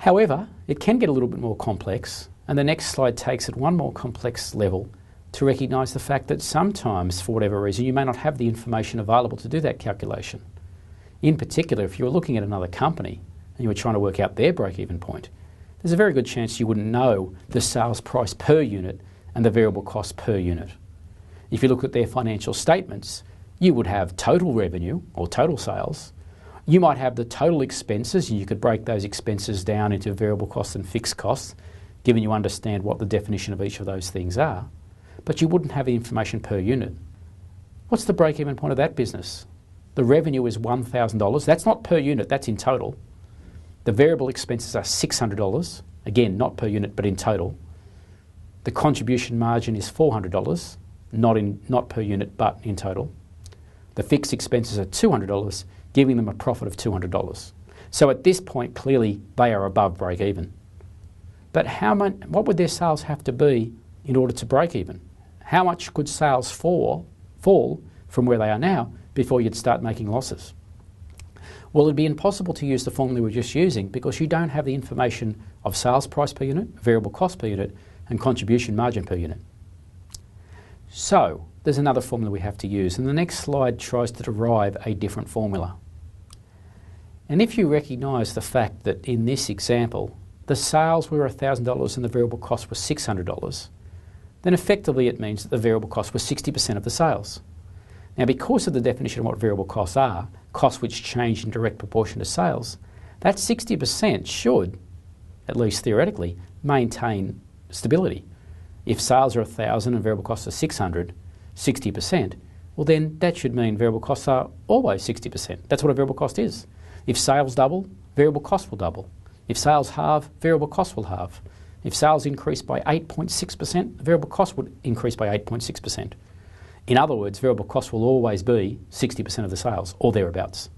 However, it can get a little bit more complex, and the next slide takes it one more complex level to recognise the fact that sometimes, for whatever reason, you may not have the information available to do that calculation. In particular, if you're looking at another company and you were trying to work out their break-even point, there's a very good chance you wouldn't know the sales price per unit and the variable cost per unit. If you look at their financial statements, you would have total revenue or total sales. You might have the total expenses, and you could break those expenses down into variable costs and fixed costs, given you understand what the definition of each of those things are. But you wouldn't have the information per unit. What's the break-even point of that business? The revenue is $1,000. That's not per unit, that's in total. The variable expenses are $600, again, not per unit, but in total. The contribution margin is $400, not per unit, but in total. The fixed expenses are $200, giving them a profit of $200. So at this point, clearly, they are above break even. But what would their sales have to be in order to break even? How much could sales fall from where they are now before you'd start making losses? Well, it'd be impossible to use the formula we're just using because you don't have the information of sales price per unit, variable cost per unit, and contribution margin per unit. So there's another formula we have to use, and the next slide tries to derive a different formula. And if you recognise the fact that in this example, the sales were $1,000 and the variable cost was $600, then effectively it means that the variable cost was 60% of the sales. Now, because of the definition of what variable costs are, costs which change in direct proportion to sales, that 60% should, at least theoretically, maintain stability. If sales are 1,000 and variable costs are 600, 60%, well then that should mean variable costs are always 60%. That's what a variable cost is. If sales double, variable costs will double. If sales halve, variable costs will halve. If sales increase by 8.6%, variable costs would increase by 8.6%. In other words, variable costs will always be 60% of the sales, or thereabouts.